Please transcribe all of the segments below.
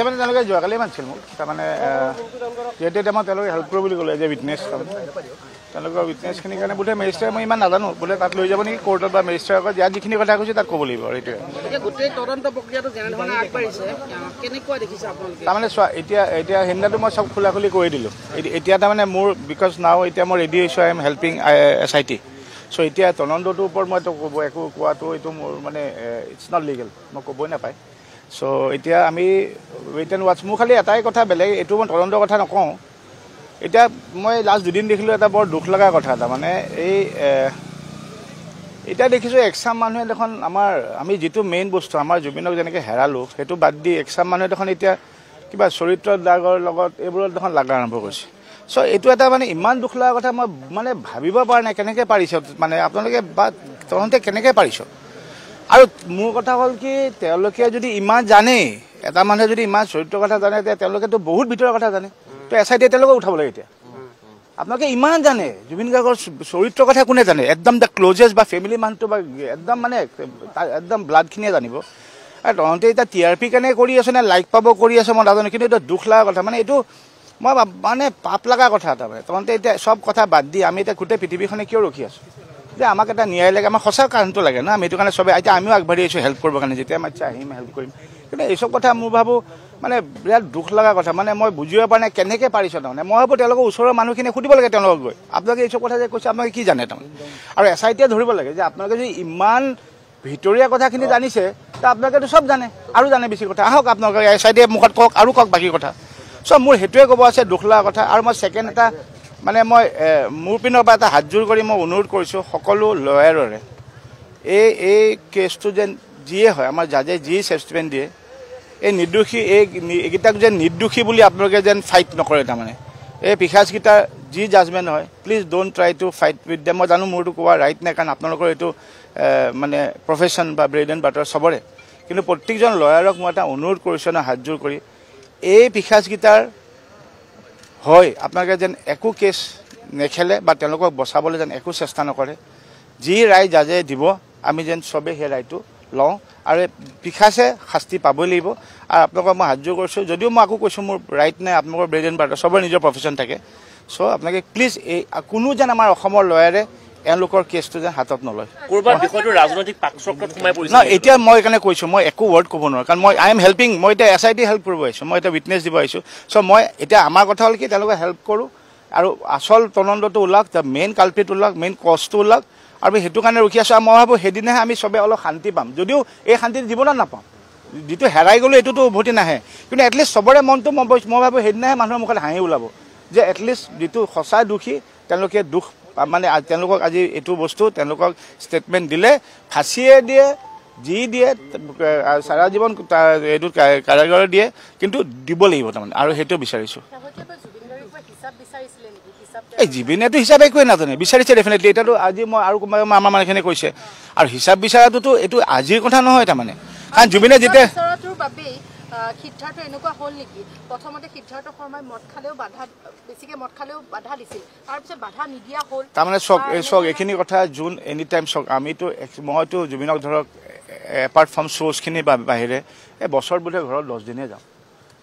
মাতিছে মানে তেওঁলোকে যোৱাকালি মাতিছিল মোক তাৰমানে যিহেতু এতিয়া মই তেওঁলোকে হেল্প কৰোঁ বুলি ক'লে যে উইটনেছ তেওঁলোকৰ উইটনেছখিনিৰ কাৰণে বোধহয় মেজিষ্ট্ৰেট মই ইমান নাজানো বোলে তাত লৈ যাব নেকি কোৰ্টত বা মেজিষ্ট্ৰেটৰ আগত ইয়াত যিখিনি কথা কৈছে তাত ক'ব লাগিব আৰু এইটোৱে গোটেই তদন্ত প্ৰক্ৰিয়াটো যেনেধৰণে আগবাঢ়িছে কেনেকুৱা দেখিছে আপোনালোকে তাৰমানে চোৱা এতিয়া সেইদিনাটো মই চব খোলা খুলি কৰি দিলোঁ এতিয়া তাৰমানে মোৰ বিকজ নাও এতিয়া মই ৰেডি হৈছোঁ আই এম হেল্পিং SIT চ' এতিয়া তদন্তটোৰ ওপৰত মইতো ক'ব একো কোৱাটো এইটো মোৰ মানে ইটছ নট লিগেল মই ক'বই নাপায় চ' এতিয়া আমি ৱেইট এণ্ড ৱাটছ মোৰ খালি এটাই কথা বেলেগ এইটো মই তদন্তৰ কথা নকওঁ এতিয়া মই লাষ্ট দুদিন দেখিলোঁ এটা বৰ দুখ লগা কথা তাৰমানে এই এতিয়া দেখিছোঁ এক্সাম মানুহে দেখোন আমি যিটো মেইন বস্তু আমাৰ জুবিনক যেনেকৈ হেৰালোঁ সেইটো বাদ দি এক্সাম মানুহে দেখোন এতিয়া কিবা চৰিত্ৰৰ দাগৰ লগত এইবোৰত দেখোন লাগা আৰম্ভ কৰিছে চ' এইটো এটা মানে ইমান দুখ লগা কথা মই মানে ভাবিব পৰা নাই কেনেকৈ পাৰিছ মানে আপোনালোকে বা তহঁতে কেনেকৈ পাৰিছ আৰু মোৰ কথা হ'ল কি তেওঁলোকে যদি ইমান জানেই এটা মানুহে যদি ইমান চৰিত্ৰৰ কথা জানে তেতিয়া তেওঁলোকেতো বহুত ভিতৰৰ কথা জানে তো SIT তেওঁলোকে উঠাব লাগে এতিয়া আপোনালোকে ইমান জানে জুবিন গাৰ্গৰ চৰিত্ৰৰ কথা কোনে জানে একদম দ্য ক্লজেষ্ট বা ফেমিলি মানুহটো বা একদম মানে একদম ব্লাডখিনিয়ে জানিব আৰু তহঁতে এতিয়া TRP কাৰণে কৰি আছে নে লাইক পাব কৰি আছে মই নাজানো কিন্তু এইটো দুখ লগা কথা মানে এইটো মই মানে পাপ লগা কথা এটা মানে তহঁতে এতিয়া চব কথা বাদ দি আমি এতিয়া গোটেই পৃথিৱীখনে কিয় ৰখি আছোঁ যে আমাক এটা ন্যায় লাগে আমাক সঁচা কাৰণটো লাগে না আমি এইটো কাৰণে চবে এতিয়া আমিও আগবাঢ়ি আহিছোঁ হেল্প কৰিবৰ কাৰণে যেতিয়া মাতিছে আহিম হেল্প কৰিম কিন্তু এইচব কথা মোৰ ভাবোঁ মানে বিৰাট দুখ লগা কথা মানে মই বুজিব পৰা নাই কেনেকৈ পাৰিছ তাৰমানে মই ভাবোঁ তেওঁলোকৰ ওচৰৰ মানুহখিনিয়ে সুধিব লাগে তেওঁলোকক গৈ আপোনালোকে এইচব কথা যে কৈছে আপোনালোকে কি জানে তাৰমানে আৰু SITয়ে ধৰিব লাগে যে আপোনালোকে যদি ইমান ভিতৰীয়া কথাখিনি জানিছে ত' আপোনালোকেতো চব জানে আৰু জানে বেছি কথা আহক আপোনালোকে SITয়ে মুখত কওক আৰু কওক বাকী কথা চ' মোৰ সেইটোৱে ক'ব আছে দুখ লগা কথা আৰু মই ছেকেণ্ড এটা মানে মই মোৰ পিনৰ পৰা এটা হাতযোৰ কৰি মই অনুৰোধ কৰিছোঁ সকলো লয়াৰৰে এই কেছটো যেন যিয়ে হয় আমাৰ জাজে যি জাজমেণ্ট দিয়ে এই নিৰ্দোষী এইকেইটাক যেন নিৰ্দোষী বুলি আপোনালোকে যেন ফাইট নকৰে তাৰমানে এই পিশাচকেইটাৰ যি জাজমেণ্ট হয় please don't try to fight with them মই জানো মোৰতো কোৱা ৰাইট নাই কাৰণ আপোনালোকৰ এইটো মানে প্ৰফেশ্যন বা ব্ৰেড এণ্ড বাটাৰ চবৰে কিন্তু প্ৰত্যেকজন লয়াৰক মই এটা অনুৰোধ কৰিছোঁ না হাতযোৰ কৰি এই পিশাচকেইটাৰ হয় আপোনালোকে যেন একো কেছ নেখেলে বা তেওঁলোকক বচাবলৈ যেন একো চেষ্টা নকৰে যি ৰায় জাজে দিব আমি যেন চবেই সেই ৰায়টো লওঁ আৰু পিশাচে শাস্তি পাবই লাগিব আৰু আপোনালোকক মই হাতযোৰ কৰিছোঁ যদিও মই আকৌ কৈছোঁ মোৰ ৰাইট নাই আপোনালোকৰ ব্ৰেড এণ্ড বাটাৰ চবৰে নিজৰ প্ৰফেশ্যন থাকে চ' আপোনালোকে প্লিজ এই কোনো যেন আমাৰ অসমৰ লয়াৰে এওঁলোকৰ কেছটো যেন হাতত নলয় ক'ৰবাত বিষয়টো ৰাজনৈতিক পাকচক্ৰত সোমাই পৰিছে নহয় এতিয়া মই সেইকাৰণে কৈছোঁ মই একো ৱৰ্ড ক'ব নোৱাৰোঁ কাৰণ মই আই এম হেল্পিং মই এতিয়া SIT হেল্প কৰিব আহিছোঁ মই এতিয়া উইটনেছ দিব আহিছোঁ চ' মই এতিয়া আমাৰ কথা হ'ল কি তেওঁলোকে হেল্প কৰোঁ আৰু আচল তদন্তটো ওলাওক দ্য মেইন কালপ্ৰিট ওলাওক মেইন কজটো ওলাওক আৰু সেইটো কাৰণে ৰখি আছোঁ আৰু মই ভাবোঁ সেইদিনাহে আমি চবে অলপ শান্তি পাম যদিও এই শান্তি জীৱনত নাপাওঁ যিটো হেৰাই গ'লো এইটোতো উভতি নাহে কিন্তু এটলিষ্ট চবৰে মনটো মই ভাবোঁ সেইদিনাহে মানুহৰ মুখত হাঁহি ওলাব যে এটলিষ্ট যিটো সঁচা দোষী তেওঁলোকে দুখ মানে তেওঁলোকক আজি এইটো বস্তু তেওঁলোকক ষ্টেটমেণ্ট দিলে ফাঁচিয়ে দিয়ে যি দিয়ে চাৰা জীৱন এইটো কাৰাগাৰ দিয়ে কিন্তু দিব লাগিব তাৰমানে আৰু সেইটো বিচাৰিছোঁ এই জুবিনেতো হিচাপ একোৱে নাজানে বিচাৰিছে ডেফিনেটলি এতিয়াতো আজি মই আৰু কোনোবাই আমাৰ মানুহখিনিয়ে কৈছে আৰু হিচাপ বিচাৰাটোতো এইটো আজিৰ কথা নহয় তাৰমানে কাৰণ জুবিনে যেতিয়া সিদ্ধাৰ্থ এনেকুৱা হ'ল নেকি প্ৰথমতে সিদ্ধাৰ্থ শৰ্মাই মদ খালেও বাধা দিছিল তাৰপিছত বাধা নিদিয়া হ'ল তাৰমানে চক এইখিনি কথা যোন এনি টাইম চক আমিতো মইতো জুবিনক ধৰক এপাৰ্ট ফ্ৰম শ্ব'জখিনি বাহিৰে এই বছৰ বোধহয় ঘৰত 10 দিনে যাওঁ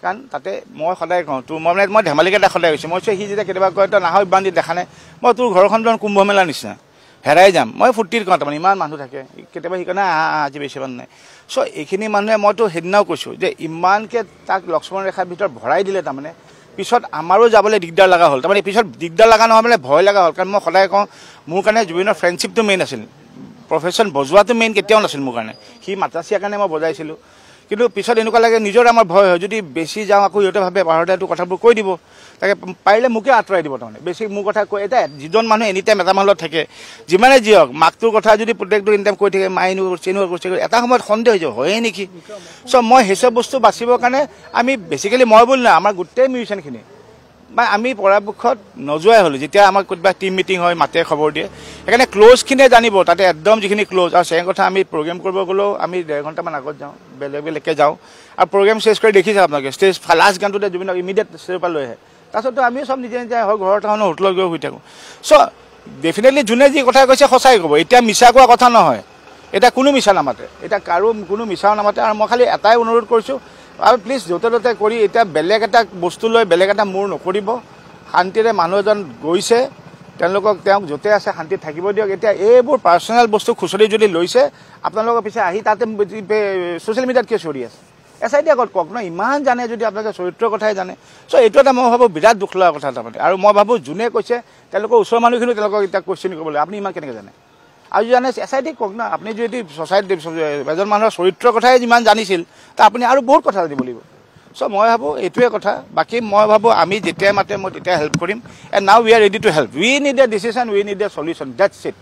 কাৰণ তাতে মই সদায় কওঁ তোৰ মই ধেমালিকে এটা সদায় কৈছোঁ মই সি যেতিয়া কেতিয়াবা কয় তই নাহৈ বান্ধি দেখা নাই মই তোৰ ঘৰখন তোৰ কুম্ভ মেলাৰ নিচিনা হেৰাই যাম মই ফূৰ্তিৰ কওঁ তাৰমানে ইমান মানুহ থাকে কেতিয়াবা সেইকাৰণে আজি বেছি মানুহ নাই চ' এইখিনি মানুহে মইতো সেইদিনাও কৈছোঁ যে ইমানকৈ তাক লক্ষ্মণ ৰেখাৰ ভিতৰত ভৰাই দিলে তাৰমানে পিছত আমাৰো যাবলৈ দিগদাৰ লগা হ'ল তাৰমানে পিছত দিগদাৰ লগা নহয় মানে ভয় লগা হ'ল কাৰণ মই সদায় কওঁ মোৰ কাৰণে জুবিনৰ ফ্ৰেণ্ডশ্বিপটো মেইন আছিল প্ৰফেশ্যন বজোৱাটো মেইন কেতিয়াও নাছিল মোৰ কাৰণে সি মাতাচিয়াৰ কাৰণে মই বজাইছিলোঁ কিন্তু পিছত এনেকুৱা লাগে নিজৰ আমাৰ ভয় হয় যদি বেছি যাওঁ আকৌ সিহঁতে ভাবে পাহাৰতে কথাবোৰ কৈ দিব তাকে পাৰিলে মোকে আঁতৰাই দিব তাৰমানে বেছি মোৰ কথা কৈ এতিয়া যিজন মানুহ এনি টাইম এটা মানুহত থাকে যিমানে যি হওক মাকটোৰ কথা যদি প্ৰত্যেকটো এনি টাইম কৈ থাকে মাইনো চিনো কৰিছে এটা সময়ত সন্দেহ হৈ যাব হয়ে নেকি চ' মই সেইচব বস্তু বাচিবৰ কাৰণে আমি বেছিকেলি মই বুলি নহয় আমাৰ গোটেই মিউজিচিয়ানখিনি বা আমি পৰাপক্ষত নোযোৱাই হ'লোঁ যেতিয়া আমাক কোনোবা টিম মিটিং হয় মাতে খবৰ দিয়ে সেইকাৰণে ক্ল'জখিনিয়ে জানিব তাতে একদম যিখিনি ক্ল'জ আৰু সেই কথা আমি প্ৰগ্ৰেম কৰিব গ'লেও আমি 1.5 ঘণ্টামান আগত যাওঁ বেলেগকৈ যাওঁ আৰু প্ৰগ্ৰেম চেজ কৰি দেখিছে আপোনালোকে ষ্টেজ লাষ্ট গানটোতে জুবিনক ইমিডিয়েট ষ্টেজৰ পৰা লৈ আহে তাৰপিছতো আমিও চব নিজে নিজে হয় ঘৰৰ টাউনৰ হোটেলত গৈ শুই থাকোঁ চ' ডেফিনেটলি যোনে যি কথা কৈছে সঁচাই ক'ব এতিয়া মিছা কোৱা কথা নহয় এটা কোনো মিছা নামাতে এটা কাৰো কোনো মিছাও নামাতে আৰু মই খালি এটাই অনুৰোধ কৰিছোঁ আৰু প্লিজ য'তে ত'তে কৰি এতিয়া বেলেগ এটা বস্তু লৈ বেলেগ এটা মূৰ নকৰিব শান্তিৰে মানুহ এজন গৈছে তেওঁক য'তে আছে শান্তিত থাকিব দিয়ক এতিয়া এইবোৰ পাৰ্চনেল বস্তু খুচৰি যদি লৈছে আপোনালোকৰ পিছে আহি তাতে ছ'চিয়েল মিডিয়াত কিয় চৰি আছে SIT আগত কওক ন ইমান জানে যদি আপোনালোকে চৰিত্ৰৰ কথাই জানে চ' এইটো এটা মই ভাবোঁ বিৰাট দুখ লগা কথা তাৰমানে আৰু মই ভাবোঁ যোনে কৈছে তেওঁলোকৰ ওচৰৰ মানুহখিনিও তেওঁলোকক এতিয়া কুৱেশ্যন কৰিব লাগে আপুনি ইমান কেনেকৈ জানে আৰু যদি জানে SIT কওক না আপুনি যদি ছ'চাইটি এজন মানুহৰ চৰিত্ৰৰ কথাই যিমান জানিছিল তা আপুনি আৰু বহুত কথা জানিব লাগিব চ' মই ভাবোঁ এইটোৱে কথা বাকী মই ভাবোঁ আমি যেতিয়াই মাতে মই তেতিয়া হেল্প কৰিম and now we are ready to help we need a decision we need a solution that's it